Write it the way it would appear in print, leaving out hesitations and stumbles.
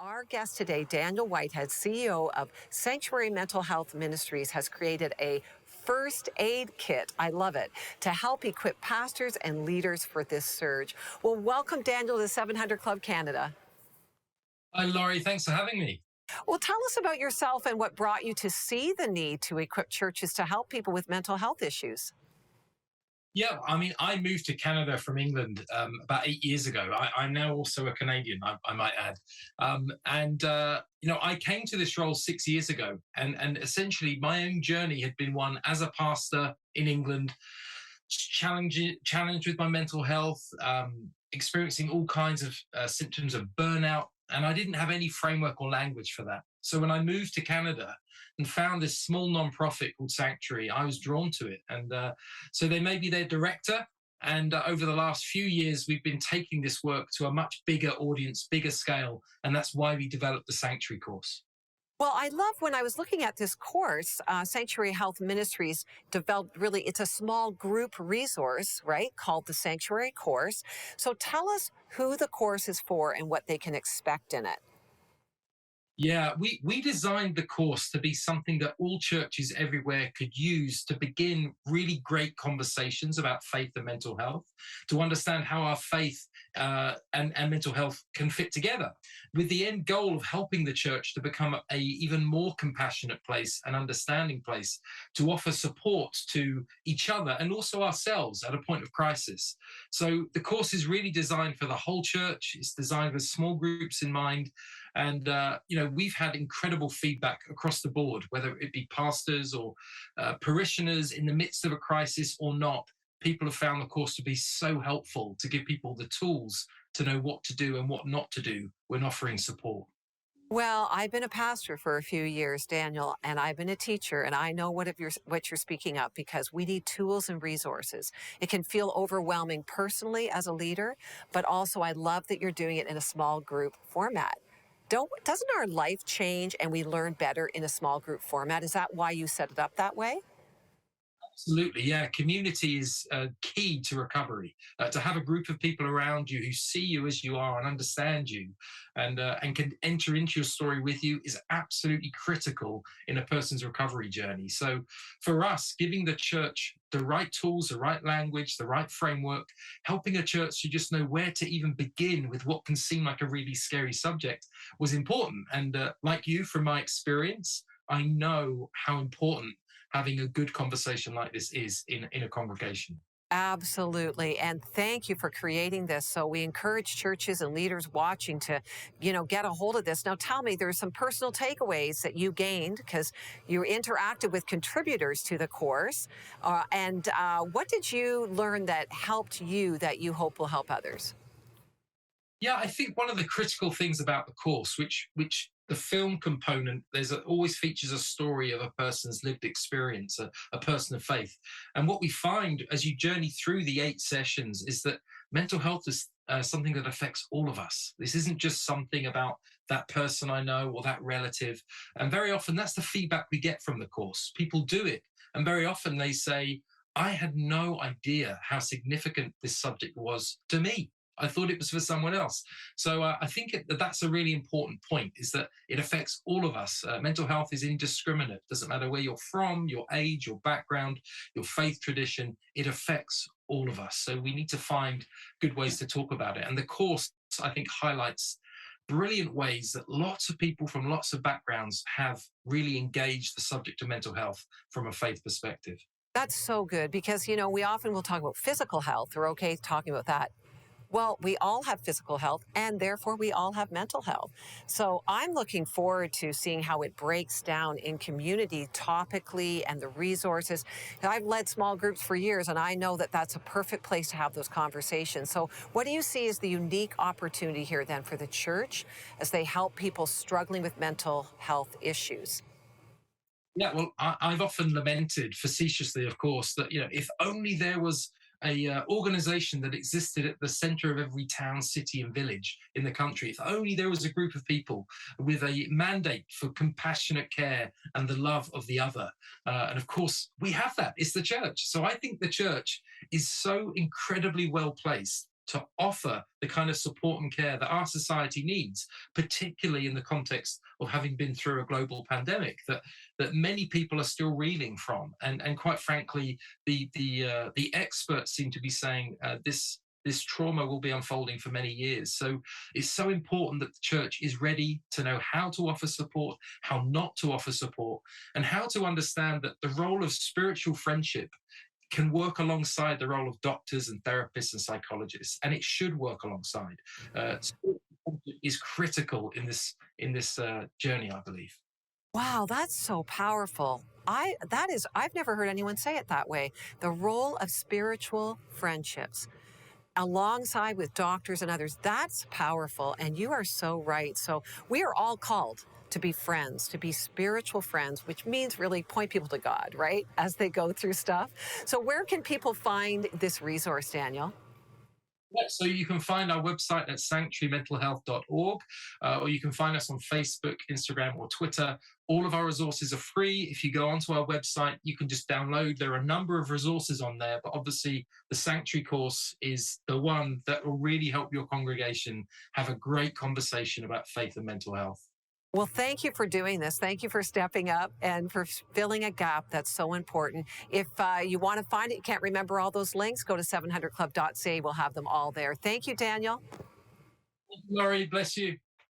Our guest today, Daniel Whitehead, CEO of Sanctuary Mental Health Ministries, has created a first aid kit. I love it, to help equip pastors and leaders for this surge. Well, welcome, Daniel, to the 700 Club Canada. Hi, Laurie. Thanks for having me. Well, tell us about yourself and what brought you to see the need to equip churches to help people with mental health issues. Yeah, I moved to Canada from England about 8 years ago. I'm now also a Canadian, I might add. I came to this role 6 years ago, and essentially my own journey had been one as a pastor in England, challenged with my mental health, experiencing all kinds of symptoms of burnout, and I didn't have any framework or language for that. So when I moved to Canada and found this small nonprofit called Sanctuary, I was drawn to it, and so they made me their director. And over the last few years, we've been taking this work to a much bigger audience, bigger scale, and that's why we developed the Sanctuary course. Well, I love when I was looking at this course, Sanctuary Health Ministries developed really, it's a small group resource, right, called the Sanctuary Course. So tell us who the course is for and what they can expect in it. Yeah, we designed the course to be something that all churches everywhere could use to begin really great conversations about faith and mental health, to understand how our faith and mental health can fit together, with the end goal of helping the church to become a even more compassionate place and understanding place, to offer support to each other and also ourselves at a point of crisis. So the course is really designed for the whole church. It's designed with small groups in mind. And, we've had incredible feedback across the board, whether it be pastors or parishioners in the midst of a crisis or not. People have found the course to be so helpful to give people the tools to know what to do and what not to do when offering support. Well, I've been a pastor for a few years, Daniel, and I've been a teacher, and I know what you're speaking of because we need tools and resources. It can feel overwhelming personally as a leader, but also I love that you're doing it in a small group format. Doesn't our life change and we learn better in a small group format? Is that why you set it up that way? Absolutely, yeah. Community is key to recovery. To have a group of people around you who see you as you are and understand you, and can enter into your story with you is absolutely critical in a person's recovery journey. So, for us, giving the church the right tools, the right language, the right framework, helping a church to just know where to even begin with what can seem like a really scary subject was important. And like you, from my experience, I know how important having a good conversation like this is in a congregation. Absolutely. And thank you for creating this. So we encourage churches and leaders watching to, get a hold of this. Now tell me, there's some personal takeaways that you gained because you interacted with contributors to the course. And what did you learn that helped you that you hope will help others? Yeah, I think one of the critical things about the course, which the film component, always features a story of a person's lived experience, a person of faith. And what we find as you journey through the 8 sessions is that mental health is something that affects all of us. This isn't just something about that person I know or that relative. And very often that's the feedback we get from the course. People do it, and very often they say, I had no idea how significant this subject was to me. I thought it was for someone else. So I think that's a really important point, is that it affects all of us. Mental health is indiscriminate. Doesn't matter where you're from, your age, your background, your faith tradition. It affects all of us. So we need to find good ways to talk about it. And the course, I think, highlights brilliant ways that lots of people from lots of backgrounds have really engaged the subject of mental health from a faith perspective. That's so good because, we often will talk about physical health. We're okay talking about that. Well, we all have physical health and therefore we all have mental health. So I'm looking forward to seeing how it breaks down in community topically and the resources. I've led small groups for years and I know that that's a perfect place to have those conversations. So what do you see as the unique opportunity here then for the church as they help people struggling with mental health issues? Yeah, well, I've often lamented, facetiously, of course, that if only there was a organization that existed at the center of every town, city, and village in the country. If only there was a group of people with a mandate for compassionate care and the love of the other. And of course, we have that. It's the church. So I think the church is so incredibly well placed to offer the kind of support and care that our society needs, particularly in the context of having been through a global pandemic that many people are still reeling from. And quite frankly, the experts seem to be saying this trauma will be unfolding for many years. So it's so important that the church is ready to know how to offer support, how not to offer support, and how to understand that the role of spiritual friendship can work alongside the role of doctors and therapists and psychologists, and it should work alongside. Spiritual friendship is critical in this journey, I believe. Wow, that's so powerful. I've never heard anyone say it that way. The role of spiritual friendships alongside with doctors and others, that's powerful. And you are so right. So we are all called to be friends, to be spiritual friends, which means really point people to God, right? As they go through stuff. So where can people find this resource, Daniel? Yeah, so you can find our website at sanctuarymentalhealth.org, or you can find us on Facebook, Instagram, or Twitter. All of our resources are free. If you go onto our website, you can just download. There are a number of resources on there, but obviously the Sanctuary course is the one that will really help your congregation have a great conversation about faith and mental health. Well, thank you for doing this. Thank you for stepping up and for filling a gap that's so important. If you want to find it, you can't remember all those links, go to 700club.ca. We'll have them all there. Thank you, Daniel. Laurie, bless you.